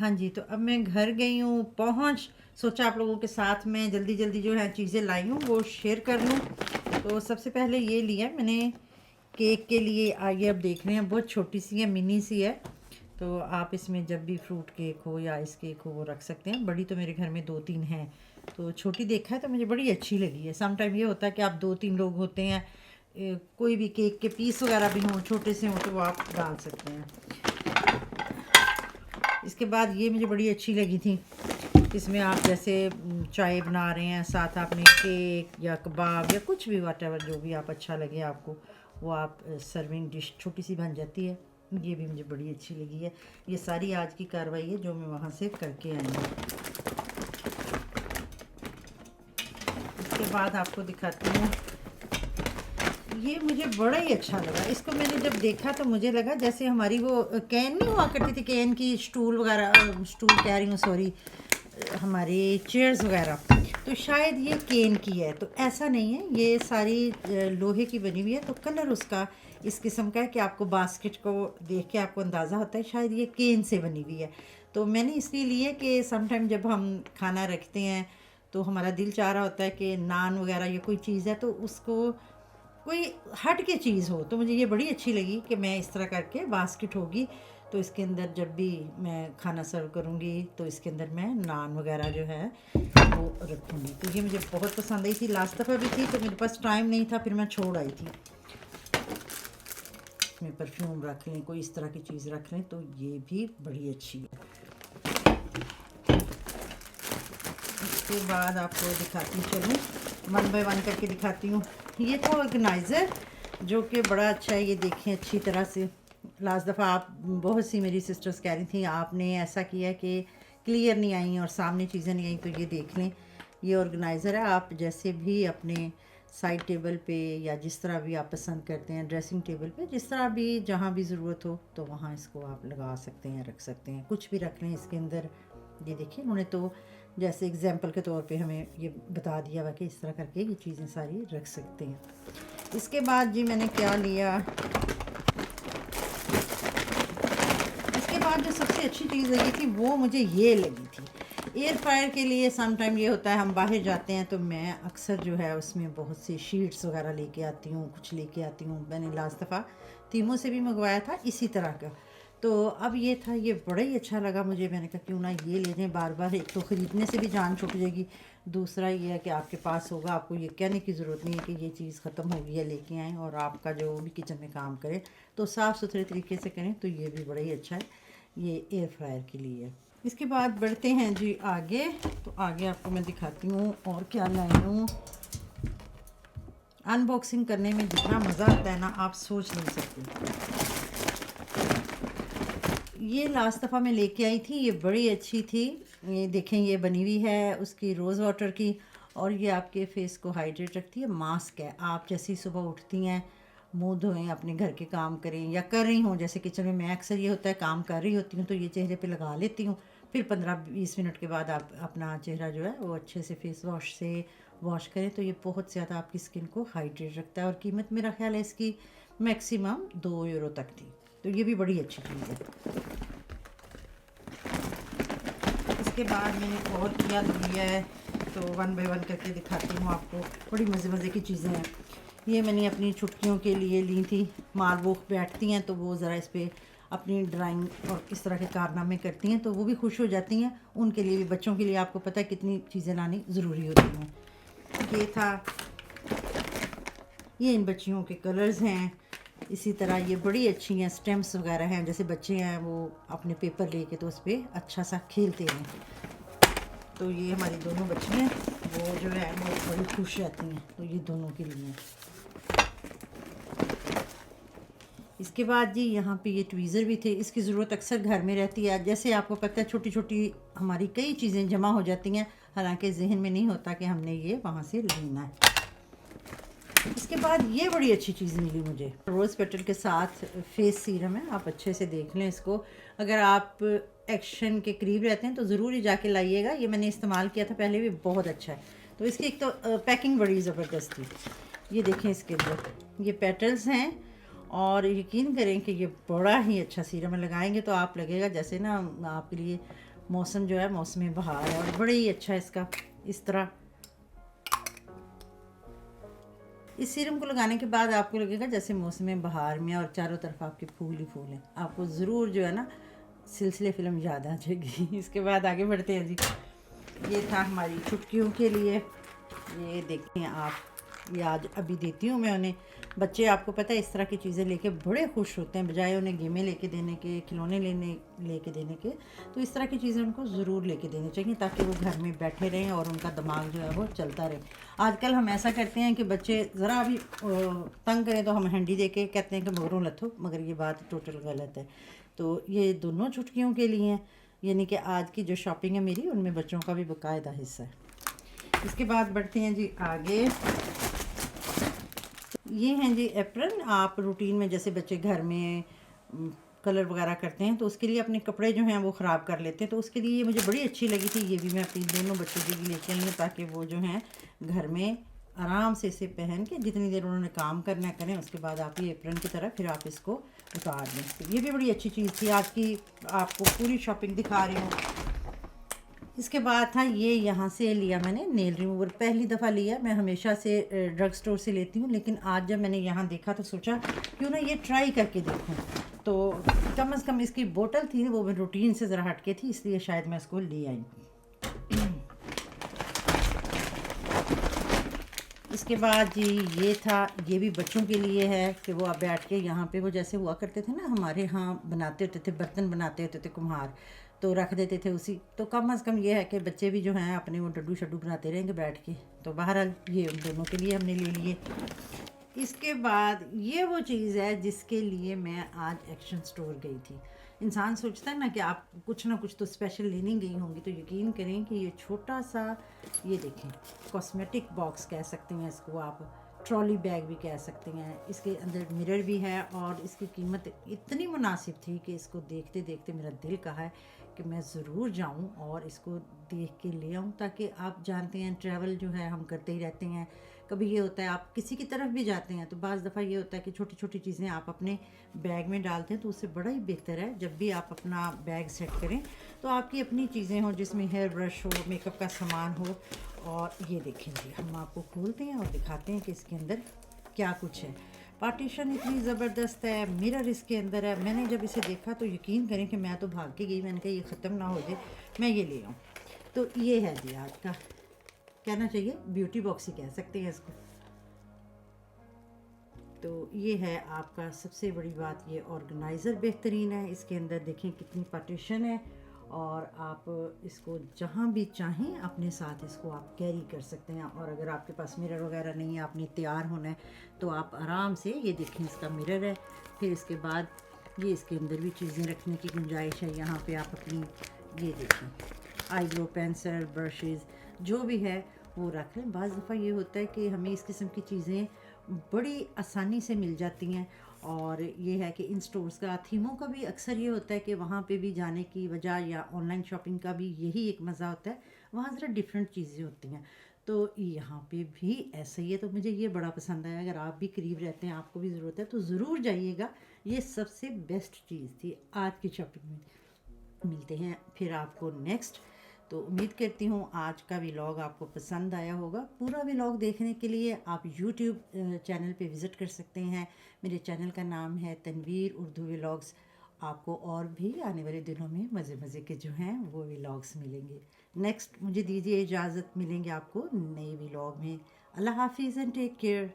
हाँ जी, तो अब मैं घर गई हूँ, सोचा आप लोगों के साथ में जल्दी जल्दी जो है चीज़ें लाई हूँ वो शेयर कर लूँ। तो सबसे पहले ये लिया मैंने केक के लिए। आइए अब देख रहे हैं, बहुत छोटी सी है, मिनी सी है। तो आप इसमें जब भी फ्रूट केक हो या आइस केक हो वो रख सकते हैं। बड़ी तो मेरे घर में 2-3 हैं, तो छोटी देखा है तो मुझे बड़ी अच्छी लगी है। सम टाइम ये होता है कि आप 2-3 लोग होते हैं, कोई भी केक के पीस वगैरह भी हों, छोटे से हों, तो वो आप डाल सकते हैं। इसके बाद ये मुझे बड़ी अच्छी लगी थी। इसमें आप जैसे चाय बना रहे हैं, साथ आपने केक या कबाब या कुछ भी वटेवर जो भी आप अच्छा लगे आपको, वो आप सर्विंग डिश छोटी सी बन जाती है। ये भी मुझे बड़ी अच्छी लगी है। ये सारी आज की कार्रवाई है जो मैं वहाँ से करके आई हूँ। इसके बाद आपको दिखाती हूँ, ये मुझे बड़ा ही अच्छा लगा। इसको मैंने जब देखा तो मुझे लगा जैसे हमारी वो कैन नहीं हुआ करती थी, कैन की स्टूल वगैरह, स्टूल कह रही हूँ सॉरी, हमारे चेयर्स वगैरह, तो शायद ये केन की है। तो ऐसा नहीं है, ये सारी लोहे की बनी हुई है। तो कलर उसका इस किस्म का है कि आपको बास्केट को देख के आपको अंदाज़ा होता है शायद ये केन से बनी हुई है। तो मैंने इसलिए ली है कि समटाइम जब हम खाना रखते हैं तो हमारा दिल चाह रहा होता है कि नान वगैरह या कोई चीज़ है तो उसको कोई हट के चीज़ हो। तो मुझे ये बड़ी अच्छी लगी कि मैं इस तरह करके बास्केट होगी तो इसके अंदर जब भी मैं खाना सर्व करूँगी तो इसके अंदर मैं नान वगैरह जो है वो रखूँगी। तो ये मुझे बहुत पसंद आई थी। लास्ट दफ़ा भी थी तो मेरे पास टाइम नहीं था, फिर मैं छोड़ आई थी। इसमें परफ्यूम रख लें, कोई इस तरह की चीज़ रख लें, तो ये भी बड़ी अच्छी है। इसके बाद आपको दिखाती चलूँ, वन बाय वन करके दिखाती हूँ। ये था ऑर्गेनाइज़र जो कि बड़ा अच्छा है। ये देखें अच्छी तरह से। लास्ट दफ़ा आप बहुत सी मेरी सिस्टर्स कह रही थी आपने ऐसा किया कि क्लियर नहीं आई और सामने चीज़ें नहीं आई, तो ये देख लें। ये ऑर्गेनाइज़र है, आप जैसे भी अपने साइड टेबल पे या जिस तरह भी आप पसंद करते हैं, ड्रेसिंग टेबल पे जिस तरह भी जहाँ भी ज़रूरत हो तो वहाँ इसको आप लगा सकते हैं, रख सकते हैं, कुछ भी रख लें इसके अंदर। ये देखिए उन्होंने तो जैसे एग्जाम्पल के तौर पे हमें ये बता दिया हुआ कि इस तरह करके ये चीज़ें सारी रख सकते हैं। इसके बाद जी मैंने क्या लिया, इसके बाद जो सबसे अच्छी चीज़ लगी थी वो मुझे ये लगी थी। एयर फ्रायर के लिए सम टाइम ये होता है हम बाहर जाते हैं तो मैं अक्सर जो है उसमें बहुत सी शीट्स वगैरह लेके आती हूँ, कुछ लेके आती हूँ। मैंने लास्ट दफ़ा तीमों से भी मंगवाया था इसी तरह का। तो अब ये था, ये बड़ा ही अच्छा लगा मुझे। मैंने कहा क्यों ना ये ले लें, बार बार एक तो ख़रीदने से भी जान छूट जाएगी, दूसरा ये है कि आपके पास होगा, आपको ये कहने की ज़रूरत नहीं है कि ये चीज़ ख़त्म हो गई है, लेके आएँ। और आपका जो भी किचन में काम करें तो साफ़ सुथरे तरीके से करें, तो ये भी बड़ा ही अच्छा है। ये एयर फ्रायर के लिए है। इसके बाद बढ़ते हैं जी आगे। तो आगे आपको मैं दिखाती हूँ और क्या लाई हूँ। अनबॉक्सिंग करने में जितना मज़ा आता है ना, आप सोच नहीं सकते। ये लास्ट दफ़ा मैं लेके आई थी, ये बड़ी अच्छी थी। ये देखें, ये बनी हुई है उसकी रोज़ वाटर की, और ये आपके फेस को हाइड्रेट रखती है। मास्क है, आप जैसे ही सुबह उठती हैं मुंह धोएं, अपने घर के काम करें या कर रही हूँ जैसे किचन में, मैं अक्सर ये होता है काम कर रही होती हूँ तो ये चेहरे पे लगा लेती हूँ। फिर 15-20 मिनट के बाद आप अपना चेहरा जो है वो अच्छे से फेस वॉश से वॉश करें, तो ये बहुत ज़्यादा आपकी स्किन को हाइड्रेट रखता है। और कीमत मेरा ख्याल है इसकी मैक्सिमम 2 यूरो तक थी, तो ये भी बड़ी अच्छी चीज़ है। इसके बाद मैंने और किया लिया है, तो वन बाय वन करके दिखाती हूँ आपको। बड़ी मज़े मज़े की चीज़ें हैं। ये मैंने अपनी छुट्टियों के लिए ली थी। मालबुक बैठती हैं तो वो ज़रा इस पर अपनी ड्राइंग और इस तरह के कारनामे करती हैं, तो वो भी खुश हो जाती हैं। उनके लिए भी, बच्चों के लिए आपको पता है कितनी चीज़ें लानी ज़रूरी होती हैं। ये था, ये इन बच्चियों के कलर्स हैं। इसी तरह ये बड़ी अच्छी हैं, स्टेम्स वगैरह हैं, जैसे बच्चे हैं वो अपने पेपर लेके तो उस पर अच्छा सा खेलते हैं। तो ये हमारी दोनों बच्चियाँ वो जो है वो बड़ी खुश रहती हैं, तो ये दोनों के लिए। इसके बाद जी यहाँ पे ये ट्वीज़र भी थे। इसकी ज़रूरत अक्सर घर में रहती है, जैसे आपको पता है छोटी छोटी हमारी कई चीज़ें जमा हो जाती हैं, हालांकि जहन में नहीं होता कि हमने ये वहाँ से लेना है। इसके बाद ये बड़ी अच्छी चीज़ मिली मुझे, रोज़ पेटल के साथ फेस सीरम है। आप अच्छे से देख लें इसको, अगर आप एक्शन के करीब रहते हैं तो ज़रूर ही जाके लाइएगा। ये मैंने इस्तेमाल किया था पहले भी, बहुत अच्छा है। तो इसकी एक तो पैकिंग बड़ी ज़बरदस्त थी। ये देखें, इसके अंदर ये पेटल्स हैं और यकीन करें कि ये बड़ा ही अच्छा सीरम है, लगाएंगे तो आप लगेगा जैसे ना आपके लिए मौसम जो है मौसमी बहार है, और बड़ा ही अच्छा इसका इस तरह इस सीरम को लगाने के बाद आपको लगेगा जैसे मौसम बहार में और चारों तरफ आपके फूल ही फूल हैं। आपको ज़रूर जो है ना सिलसिले फ़िल्म याद आ जाएगी। इसके बाद आगे बढ़ते हैं जी। ये था हमारी छुटकियों के लिए, ये देखें आप, ये आज अभी देती हूँ मैं उन्हें। बच्चे आपको पता है इस तरह की चीज़ें लेके बड़े खुश होते हैं, बजाय उन्हें गेमें लेके देने के, खिलौने लेके देने के। तो इस तरह की चीज़ें उनको ज़रूर लेके देनी चाहिए ताकि वो घर में बैठे रहें और उनका दिमाग जो है वो चलता रहे। आजकल हम ऐसा करते हैं कि बच्चे ज़रा भी तंग करें तो हम हैंडी दे के कहते हैं कि मगरों लथो, मगर ये बात टोटल गलत है। तो ये दोनों छुटकियों के लिए हैं, यानी कि आज की जो शॉपिंग है मेरी उनमें बच्चों का भी बाकायदा हिस्सा है। इसके बाद बढ़ते हैं जी आगे। ये हैं जी एप्रन। आप रूटीन में जैसे बच्चे घर में कलर वगैरह करते हैं तो उसके लिए अपने कपड़े जो हैं वो ख़राब कर लेते हैं, तो उसके लिए ये मुझे बड़ी अच्छी लगी थी। ये भी मैं अपनी दोनों बच्चों के लिए लेके आई हूँ ताकि वो जो हैं घर में आराम से इसे पहन के जितनी देर उन्होंने काम करना करें, उसके बाद आप ये एप्रन की तरह फिर आप इसको उतार दें। तो ये भी बड़ी अच्छी चीज़ थी। आज की आपको पूरी शॉपिंग दिखा रही हूँ। इसके बाद था ये, यहाँ से लिया मैंने नेल रिमूवर, पहली दफ़ा लिया। मैं हमेशा से ड्रग स्टोर से लेती हूँ, लेकिन आज जब मैंने यहाँ देखा तो सोचा क्यों ना ये ट्राई करके देखूँ। तो कम से कम इसकी बोतल थी वो मैं रूटीन से ज़रा हटके थी, इसलिए शायद मैं इसको ले आई। इसके बाद जी ये था, ये भी बच्चों के लिए है कि वो अब बैठ के यहाँ पे वो जैसे हुआ करते थे ना, हमारे यहाँ बनाते होते थे, बर्तन बनाते होते थे कुम्हार, तो रख देते थे उसी। तो कम से कम ये है कि बच्चे भी जो हैं अपने वो डड्डू शड्डू बनाते रहेंगे बैठ के। तो बहरहाल ये उन दोनों के लिए हमने ले लिए। इसके बाद ये वो चीज़ है जिसके लिए मैं आज एक्शन स्टोर गई थी। इंसान सोचता है ना कि आप कुछ ना कुछ तो स्पेशल लेने गई होंगी, तो यकीन करें कि ये छोटा सा, ये देखें, कॉस्मेटिक बॉक्स कह सकते हैं इसको आप, ट्रॉली बैग भी कह सकते हैं। इसके अंदर मिरर भी है और इसकी कीमत इतनी मुनासिब थी कि इसको देखते देखते मेरा दिल कहा है कि मैं ज़रूर जाऊं और इसको देख के ले आऊं, ताकि आप जानते हैं ट्रैवल जो है हम करते ही रहते हैं। कभी ये होता है आप किसी की तरफ भी जाते हैं तो बाज़ दफ़ा ये होता है कि छोटी छोटी चीज़ें आप अपने बैग में डालते हैं, तो उससे बड़ा ही बेहतर है जब भी आप अपना बैग सेट करें तो आपकी अपनी चीज़ें हों, जिसमें हेयर ब्रश हो, मेकअप का सामान हो। और ये देखें जी, हम आपको खोलते हैं और दिखाते हैं कि इसके अंदर क्या कुछ है। पार्टीशन इतनी ज़बरदस्त है, मिरर इसके अंदर है। मैंने जब इसे देखा तो यकीन करें कि मैं तो भाग के गई, मैंने कहा ये ख़त्म ना हो जाए, मैं ये ले आऊँ। तो ये है जी आज का, कहना चाहिए ब्यूटी बॉक्स ही कह सकते हैं इसको। तो ये है आपका, सबसे बड़ी बात ये ऑर्गेनाइज़र बेहतरीन है। इसके अंदर देखें कितनी पार्टीशन है और आप इसको जहाँ भी चाहें अपने साथ इसको आप कैरी कर सकते हैं। और अगर आपके पास मिरर वगैरह नहीं है, आपने तैयार होना है, तो आप आराम से, ये देखें इसका मिरर है। फिर इसके बाद ये इसके अंदर भी चीज़ें रखने की गुंजाइश है। यहाँ पे आप अपनी, ये देखें, आईब्रो पेंसिल, ब्रशेज़ जो भी है वो रख लें। बाज़ दफ़ा ये होता है कि हमें इस किस्म की चीज़ें बड़ी आसानी से मिल जाती हैं। और ये है कि इन स्टोर्स का, थीमों का भी अक्सर ये होता है कि वहाँ पे भी जाने की वजह, या ऑनलाइन शॉपिंग का भी यही एक मज़ा होता है, वहाँ ज़रा डिफरेंट चीज़ें होती हैं। तो यहाँ पे भी ऐसा ही है, तो मुझे ये बड़ा पसंद आया। अगर आप भी करीब रहते हैं, आपको भी ज़रूरत है, तो ज़रूर जाइएगा। ये सबसे बेस्ट चीज़ थी आज की शॉपिंग में। मिलते हैं फिर आपको नेक्स्ट। तो उम्मीद करती हूँ आज का व्लॉग आपको पसंद आया होगा। पूरा व्लॉग देखने के लिए आप यूट्यूब चैनल पे विज़िट कर सकते हैं। मेरे चैनल का नाम है तनवीर उर्दू व्लॉग्स। आपको और भी आने वाले दिनों में मज़े मज़े के जो हैं वो व्लॉग्स मिलेंगे। नेक्स्ट मुझे दीजिए इजाज़त, मिलेंगे आपको नए व्लॉग में। अल्लाह हाफिज़ एंड टेक केयर।